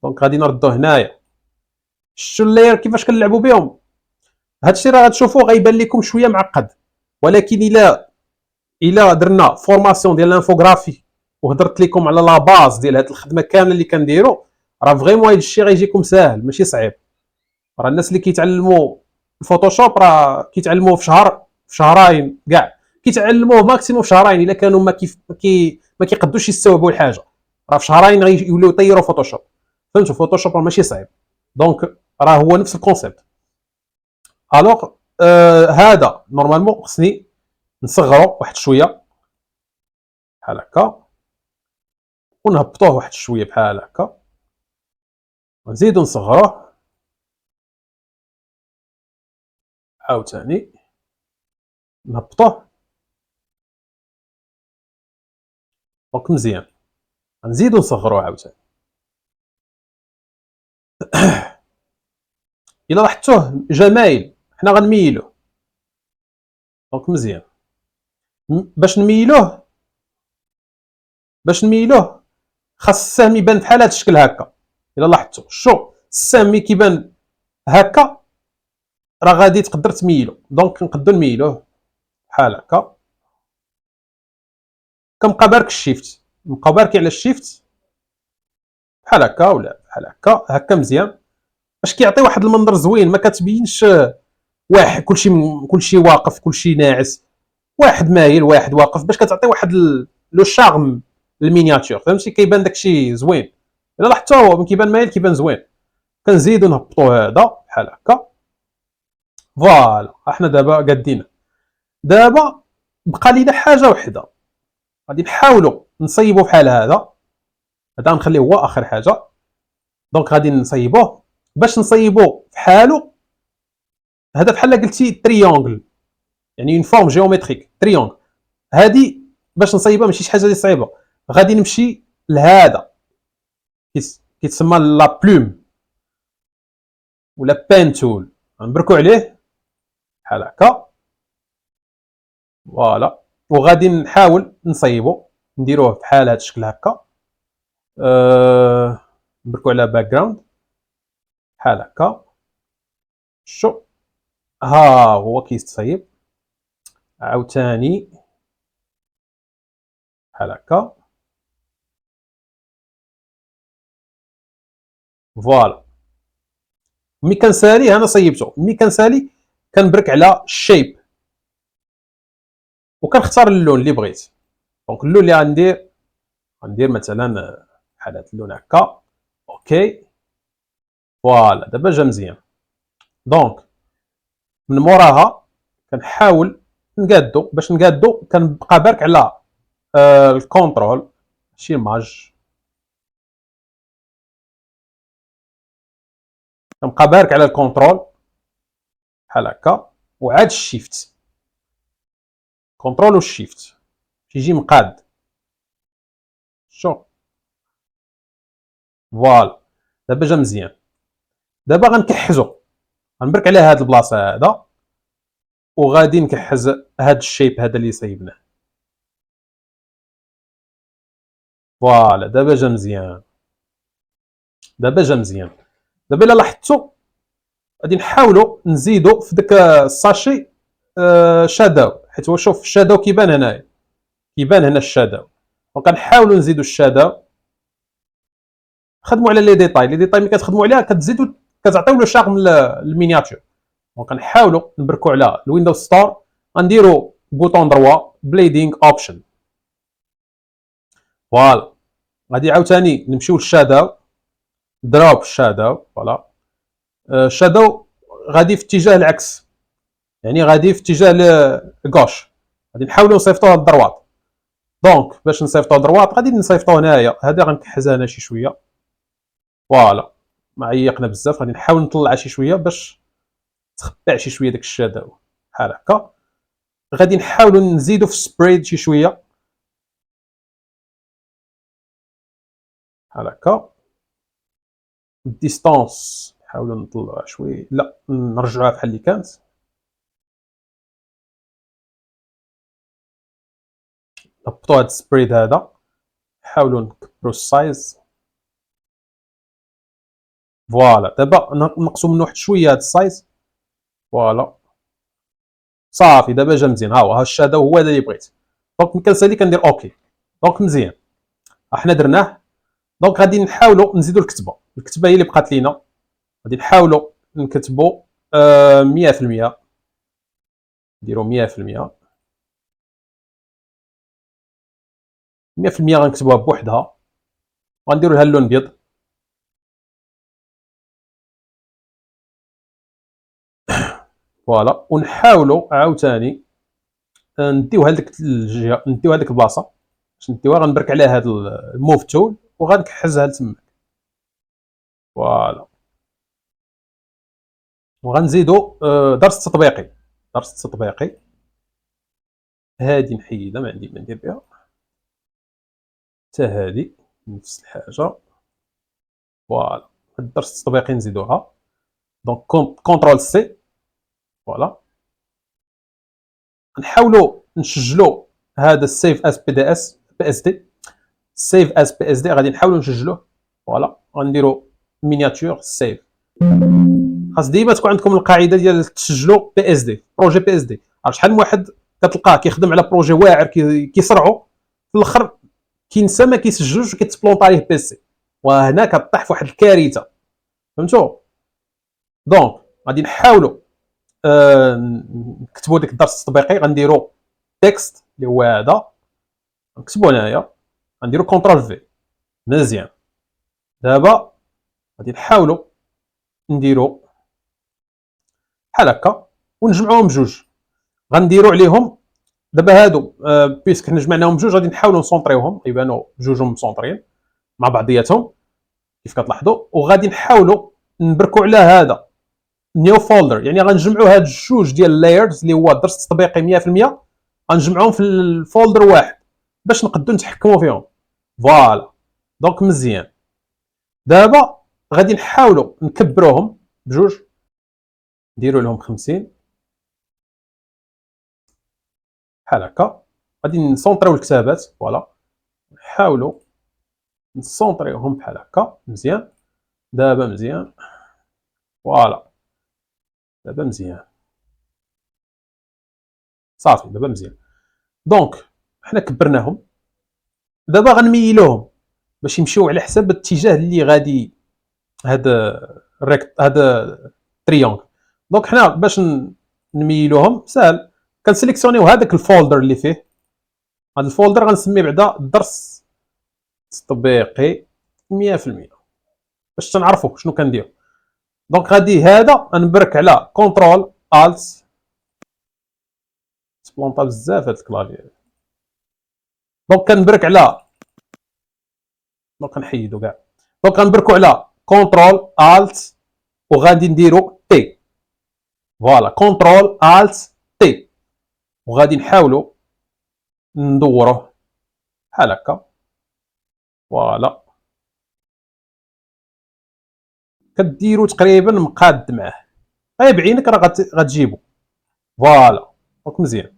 دونك غادي نردوه هنايا. شفتوا اللاير كيفاش كنلعبوا بهم؟ هادشي راه غتشوفوه غيبان لكم شويه معقد، ولكن الا درنا فورماسيون ديال الانفوغرافي وهضرت لكم على لا باز ديال هاد الخدمه كامله اللي كنديروا، راه فريمون هاد الشيء غيجيكم ساهل ماشي صعيب. راه الناس اللي كيتعلموا الفوتوشوب راه كيتعلموه في شهر في شهرين كاع، كيتعلموه ماكسيموم في شهرين الا كانوا ما كيقدوش يستوعبوا الحاجه، راه في شهرين غيوليو يطيروا فوتوشوب. فهمتوا فوتوشوب راه ماشي صعيب، دونك راه هو نفس الكونسيبت. الوغ هذا نورمالمون خصني نصغرو واحد شويه بحال هكا، ونهبطوه واحد شويه بحال هكا، ونزيدو نصغروه عاوتاني نهبطوه. دونك مزيان نزيدو نصغروه عاوتاني. الا لاحظتوه جا مايل حنا غنميلوه. دونك مزيان باش نميلوه خاص السهم يبان بحال هذا الشكل هكا. الا لاحظتوا شو السهم ملي كيبان هكا راه غادي تقدر تميلو، دونك نقدروا نميلوه بحال هكا. كنبقى بارك الشيفت، نبقى باركي على الشيفت بحال هكا ولا بحال هكا مزيان، باش كيعطي واحد المنظر زوين، ما كتبينش واحد كلشي واقف كلشي ناعس، واحد مايل واحد واقف، باش كتعطي واحد لو شارم للمينياتور فهمتي، كيبان داكشي زوين. الا لاحظتوا هو ملي كيبان مايل كيبان زوين. كنزيدو نهبطو هذا بحال هكا فوالا. احنا دابا قادين. دابا بقى لينا حاجه وحده، غادي نحاولوا نصيبوا بحال هذا غنخليه هو اخر حاجه. دونك غادي نصيبوه. باش نصيبوه بحالو هذا بحال قلتي تريونغل، يعني اون فورم جيومتريك تريونغل. هادي باش نصايبها ماشي شي حاجه اللي صعيبه، غادي نمشي لهذا كيتسمى لا بلوم ولا بان تول، غنبركو عليه بحال هكا فوالا. وغادي نحاول نصايبو نديروه بحال هذا الشكل هكا. نبركو على باك جراوند بحال هكا. شو ها هو كيتصايب عاوتاني بحال هكا. فوالا ملي كنساليه انا صيبته، ملي كنسالي كنبرك على الشيب وكنختار اللون اللي بغيت. دونك اللون اللي غندير مثلا بحال هاد اللون هكا. اوكي فوالا دابا جا مزيان. دونك من موراها كنحاول نقادو، باش نقادو كنبقى بارك على الكونترول ماشي ماج، كنبقى بارك على الكونترول بحال هكا وعاد الشيفت، كونترول والشيفت تيجي مقاد. شو فوالا دابا جا مزيان. دابا غنكحزو، غنبرك على هاد البلاصه هذا وغادي نكحز هاد الشيب هذا اللي صايبناه. فوالا دابا جا مزيان، دابا جا مزيان. دابا الا لاحظتوا غادي نحاولوا نزيدوا في داك الساشي شادو، حيت هو شوف الشادو كيبان هنايا، كيبان هنا الشادو، وكنحاولوا نزيدوا الشادو. خدموا على لي ديتاي، لي ديتاي ملي كتخدموا عليها كتزيدوا كتعطيو له شارم المينياتور. وكنحاولوا نبركوا على الويندوز ستور، غنديروا بوطون دروا بليدينغ اوبشن. فوالا غادي عاوتاني نمشيو للشادو، دروب شادو. فوالا الشادو غادي في اتجاه العكس، يعني غادي في اتجاه الكوش، غادي نحاولوا نصيفطوه للدروات. دونك باش نصيفطوه للدروات غادي نصيفطوه هنايا، هذا غنكحزها انا شي شويه. فوالا ما عيقنا بزاف، غادي نحاول نطلعها شي شويه باش تخبع شي شويه داك الشادو بحال هكا. غادي نحاولوا نزيدوا في السبريد شي شويه بحال هكا. الديستونس نحاولوا نطلعوها شويه، لا نرجعوها بحال اللي كانت. هبطوا هاد السبريد هذا، نحاولوا نكبروا السايز. فوالا دابا نقصوا منه واحد شويه هاد السايز. فوالا صافي دابا جا مزيان. ها هو الشادو هو هذا اللي بغيت. دونك ملي كنسالي كندير اوكي. دونك مزيان حنا درناه. دونك غادي نحاولوا نزيدوا الكتبه، الكتبه هي اللي بقات لينا. غادي نحاولوا نكتبوا 100%، نديروا 100%. 100% غنكتبوها بوحدها، غنديروا لها اللون ابيض. فوالا ونحاولوا عاوتاني نديوها لديك الجهه، نديوها لديك البلاصه. باش نديوها غنبرك عليها هاد الموف تول وغنكحزها لتما. فوالا وغنزيدوا درس تطبيقي، درس تطبيقي هادي نحيدها، ما عندي ما ندير بها. حتى هادي نفس الحاجه. فوالا الدرس التطبيقي نزيدوها. دونك كونترول سي. فوالا نحاولوا نسجلوا هذا السيف اس بي دي اس بي اس دي، سيف اس بي اس دي غادي نحاولوا نسجلوه. فوالا غنديروا مينياتور سيف. خاص ديما تكون عندكم القاعده ديال تسجلوا بي اس دي، بروجي بي اس دي. راه شحال من واحد كتلقاه كيخدم على بروجي واعر كيسرعوا في الاخر كينسى ما كيسجلوش وكيتسبلونط عليه بيسي، وهنا كطيح في واحد الكارثه. فهمتوا؟ دونك غادي نحاولوا نكتبوا ديك الدرس التطبيقي. غنديروا تكست اللي هو هذا، نكتبوا هنايا، غنديروا كونترول في. مزيان دابا غادي نحاولوا نديروا بحال هكا ونجمعوهم بجوج. غنديروا عليهم دابا هادو بيسك حنا جمعناهم بجوج غادي نحاولوا نسونطريوهم يبانوا بجوجهم مسونطرين مع بعضياتهم كيف كتلاحظوا. وغادي نحاولوا نبركوا على هذا نيو فولدر، يعني غنجمعوا هاد الجوج ديال اللايرز اللي هو درس التطبيقي 100% غنجمعوهم في الفولدر واحد باش نقدروا نتحكموا فيهم. فوالا دونك مزيان. دابا غادي نحاولوا نكبروهم بجوج، نديروا لهم 50 بحال هكا. غادي نسونطريو الكتابات. فوالا نحاولوا نسونطريوهم بحال هكا مزيان. دابا مزيان، فوالا دابا مزيان، صافي دابا مزيان. دونك حنا كبرناهم، دابا غنميلوهم باش يمشيو على حساب الاتجاه اللي غادي هاد هاد تريونغل. دونك حنا باش نميلوهم ساهل، كنسيليكسيونيو هذاك الفولدر اللي فيه، هذا الفولدر غنسميه بعدا الدرس التطبيقي 100% باش تنعرفوا شنو كندير. دونك غادي هذا نبرك على كونترول الت، سبلونطا بزاف هاد الكلافي. دونك كنبرك على، دونك كنحيدو كاع، دونك غنبركو على كونترول الت وغادي نديرو تي، فوالا كونترول الت تي، وغادي نحاولوا ندوروه بحال هكا، فوالا كديروا تقريبا مقاد معاه، غير بعينك راه غتجيبو، فوالا دونك مزيان.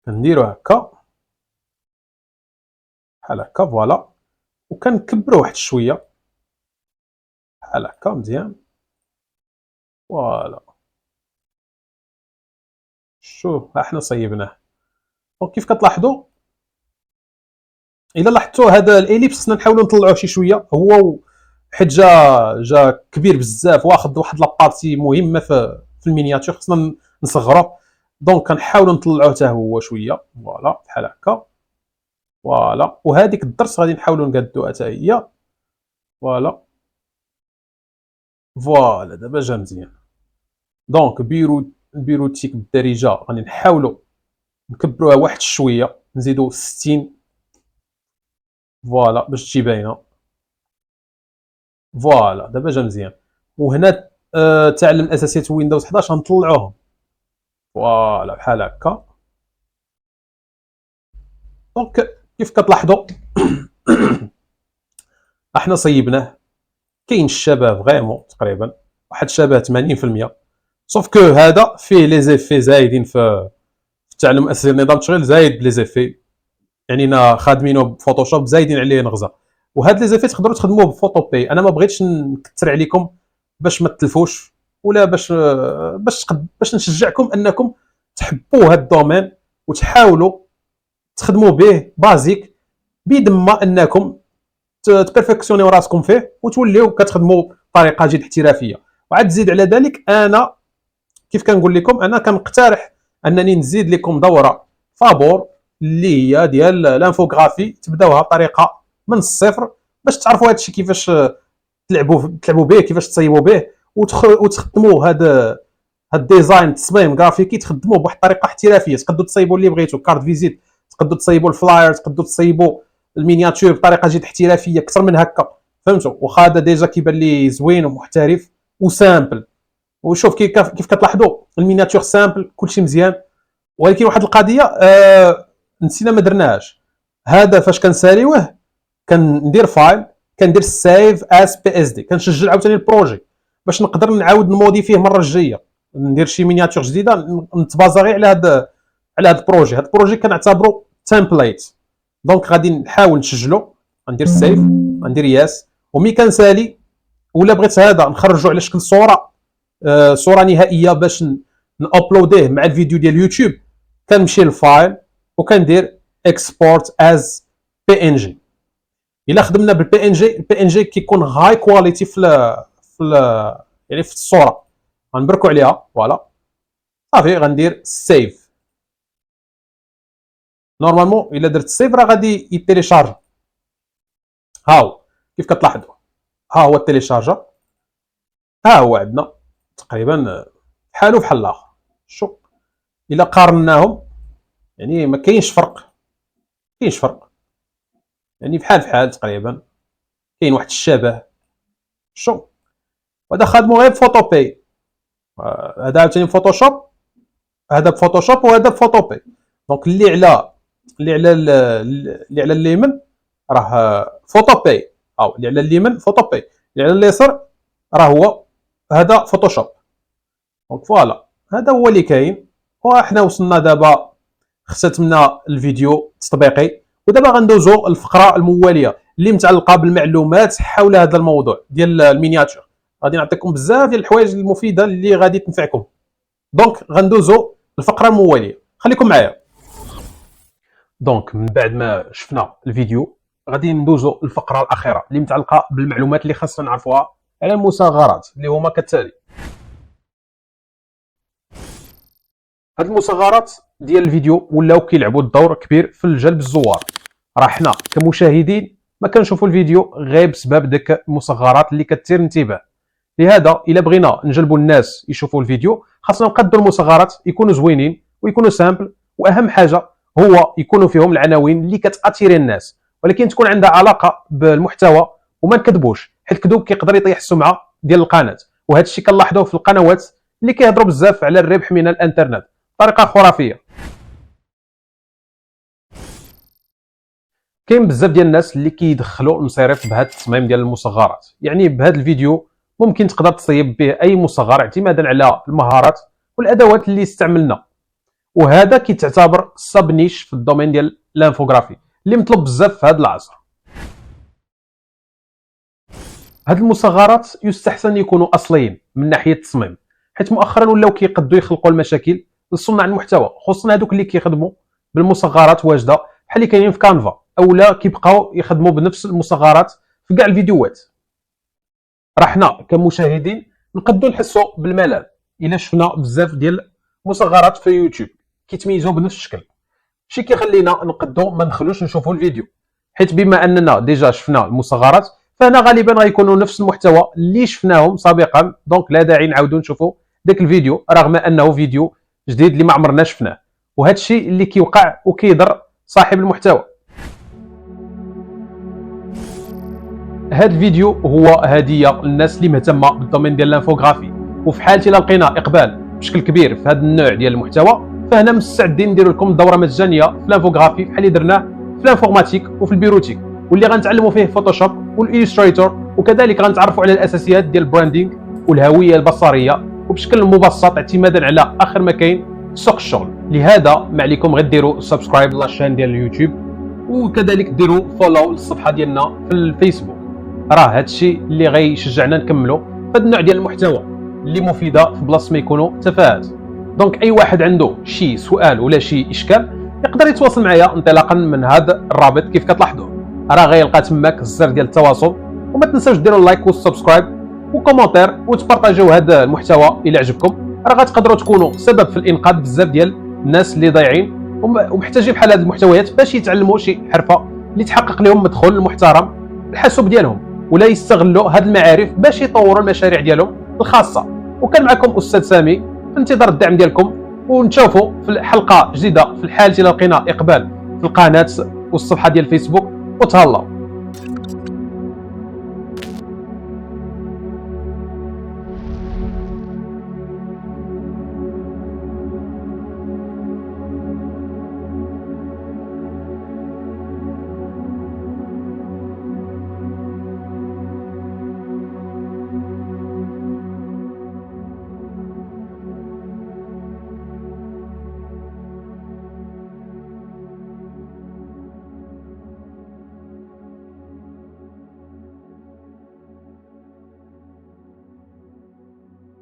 كنديرو هكا بحال هكا، فوالا وكنكبرو واحد شويه بحال هكا مزيان، فوالا شوف ها حنا صيبناه. دونك كيف كتلاحظوا الا لاحظتوا هذا الاليبس خصنا نحاولوا نطلعوه شي شويه، هو حيت جا كبير بزاف واخد واحد لابارتي مهمه في المينياتور، خصنا نصغروه. دونك كنحاولوا نطلعوه حتى هو شويه، فوالا بحال هكا، فوالا وهذيك الدرس غادي نحاولوا نقادوها حتى هي، فوالا فوالا دابا جا مزيان. دونك بيروتيك بالدارجه غادي نحاولوا نكبروها واحد شويه، نزيدو 60، فوالا باش تجي باينه، فوالا دابا جا مزيان. وهنا تعلم الاساسيات ويندوز 11 غنطلعوهم، فوالا بحال هكا. دونك كيف كتلاحظوا احنا صيبناه، كاين الشبه فريمون تقريبا واحد الشبه 80%، سوف كو هذا فيه لي زيفي زايدين في التعلم الاساسي لنظام التشغيل، زايد بلي زيفي، يعني خادمينه بفوتوشوب زايدين عليه نغزه. وهاد لي زيفي تقدروا تخدموه بفوتو باي. انا ما بغيتش نكثر عليكم باش ما تلفوش، ولا باش نشجعكم انكم تحبوا هاد الدومين وتحاولوا تخدموا به بازيك، بيد ما انكم تبرفكسيونيو راسكم فيه وتوليو كتخدموا بطريقه جد احترافيه. وعاد تزيد على ذلك انا كيف كنقول لكم، انا كنقترح انني نزيد لكم دوره فابور اللي هي ديال الانفوغرافي، تبداوها بطريقه من الصفر باش تعرفوا هذا الشيء كيفاش تلعبوا به، كيفاش تصيبوا به وتخدموا هذا الديزاين التصميم جرافيكي، تخدموه بواحد الطريقه احترافيه. تقدروا تصايبوا اللي بغيتوا كارت فيزيت، تقدروا تصايبوا الفلاير، تقدروا تصايبوا المينياتور بطريقه جد احترافيه اكثر من هكا، فهمتوا؟ واخا هذا ديجا كيبان لي زوين ومحترف وسامبل. وشوف كيف كتلاحظوا المينياتور سامبل كلشي مزيان. ولكن واحد القضيه نسينا ما درناهاش، هذا فاش كنساليوه كندير فايل، كندير سيف اس بي اس دي، كنسجل عاوتاني البروجي باش نقدر نعاود نموديفيه المره الجايه، ندير شي مينياتور جديده نتبازا غير على هذا البروجي. هذا البروجي كنعتبرو تمبليت. دونك غادي نحاول نسجلو، غندير سيف، غندير ياس، ومي كنسالي ولا بغيت هذا نخرجو على شكل صوره، صوره نهائيه باش نابلوديه مع الفيديو ديال اليوتيوب، كنمشي للفايل وكندير اكسبورت از بي ان جي. الا خدمنا بالبي ان جي، البي ان جي كيكون هاي كواليتي يعني في الصوره، غنبركو عليها فوالا صافي. غندير سيف، نورمالمون الا درت سيف راه غادي يتيليشارج. هاو كيف كتلاحظوا، ها هو التيليشارجا، ها هو عندنا تقريبا بحالو بحال الاخر. شوف الا قارناهم يعني ما كاينش فرق، كاينش فرق، يعني بحال تقريبا، كاين واحد الشبه. شوف هذا خادمو غير بفوتو باي، هذا عاوتاني بفوتوشوب، هذا بفوتوشوب وهذا بفوتو باي. دونك اللي على اليمين راه فوتو باي، او اللي على اليمين فوتو باي، اللي على اليسار راه هو هذا فوتوشوب. دونك فوالا هذا هو اللي كاين. وحنا وصلنا دابا ختمنا الفيديو التطبيقي، ودابا غندوزو الفقره المواليه اللي متعلقه بالمعلومات حول هذا الموضوع ديال المينياتور. غادي نعطيكم بزاف ديال الحوايج المفيده اللي غادي تنفعكم. دونك غندوزو الفقره المواليه، خليكم معايا. دونك من بعد ما شفنا الفيديو غادي ندوزو الفقره الاخيره اللي متعلقه بالمعلومات اللي خاصنا نعرفوها على المصغرات اللي هما كالتالي. هاد المصغرات ديال الفيديو ولاو كيلعبوا دور كبير في جلب الزوار. راه حنا كمشاهدين ما كنشوفوا الفيديو غير بسبب ديك المصغرات اللي كتثير الانتباه. لهذا الا بغينا نجلبوا الناس يشوفوا الفيديو خاصنا نقدروا المصغرات يكونوا زوينين ويكونوا سامبل، واهم حاجه هو يكونوا فيهم العناوين اللي كتاثير الناس، ولكن تكون عندها علاقه بالمحتوى وما نكذبوش، حيت الكذوب كيقدر يطيح السمعه ديال القناه. وهذا الشيء كنلاحظوه في القنوات اللي كيهضروا بزاف على الربح من الانترنت بطريقه خرافيه. كاين بزاف ديال الناس اللي كيدخلوا المصاريف بهذا التصميم ديال المصغرات، يعني بهذا الفيديو ممكن تقدر تصيب به اي مصغر اعتمادا على المهارات والادوات اللي استعملنا، وهذا كيتعتبر سب نيش في الدومين ديال الانفوغرافي اللي مطلوب بزاف في هذا العصر. هاد المصغرات يستحسن يكونوا اصليين من ناحيه التصميم، حيت مؤخرا ولاو كيقدوا يخلقوا المشاكل لصناع المحتوى، خصوصا هذوك اللي كيخدموا بالمصغرات واجده بحال اللي كاينين في كانفا، اولا كيبقاو يخدموا بنفس المصغرات في كاع الفيديوهات. راه حنا كمشاهدين نقدروا نحسوا بالملل الا شفنا بزاف ديال المصغرات في يوتيوب كيتميزوا بنفس الشكل، شي كيخلينا نقدروا ما ندخلوش نشوفوا الفيديو، حيت بما اننا ديجا شفنا المصغرات فهنا غالبا غيكونوا نفس المحتوى اللي شفناهم سابقا، دونك لا داعي نعاودوا نشوفوا داك الفيديو رغم انه فيديو جديد اللي ما عمرنا شفناه. وهذا الشيء اللي كيوقع وكيضر صاحب المحتوى. هذا الفيديو هو هديه للناس اللي مهتمه بالدومين ديال الانفوغرافي، وفي حال الا لقينا اقبال بشكل كبير في هذا النوع ديال المحتوى فهنا مستعدين نديروا لكم دوره مجانيه في الانفوغرافي بحال اللي درناه في الانفورماتيك وفي البيروتيك، واللي غنتعلموا فيه فوتوشوب والإليستريتور، وكذلك غنتعرفوا على الاساسيات ديال البراندينغ والهويه البصريه وبشكل مبسط اعتمادا على اخر ما كاين سوق الشغل. لهذا ما عليكم غير ديروا سبسكرايب لاشين ديال اليوتيوب، وكذلك ديروا فولو للصفحه ديالنا في الفيسبوك. راه هذا الشيء اللي غيشجعنا نكملوا هذا النوع ديال المحتوى اللي مفيده في بلاصه ما يكونوا تفاهات. دونك اي واحد عنده شي سؤال ولا شي اشكال يقدر يتواصل معايا انطلاقا من هذا الرابط كيف كتلاحظوا، راه غيلقى تماك الزر ديال التواصل. وما تنساوش ديروا لايك والسبسكرايب وكومونتير وتبارطاجيو هذا المحتوى الى عجبكم، راه غتقدروا تكونوا سبب في الانقاذ بزاف ديال الناس اللي ضايعين ومحتاجين بحال هذه المحتويات باش يتعلموا شي حرفه اللي تحقق لهم مدخول محترم الحاسوب ديالهم، ولا يستغلوا هذه المعارف باش يطوروا المشاريع ديالهم الخاصه. وكان معكم استاذ سامي في انتظار الدعم ديالكم، ونتشوفوا في حلقه جديده في الحال الا لقينا اقبال في القناه والصفحه ديال الفيسبوك. وتهلاو.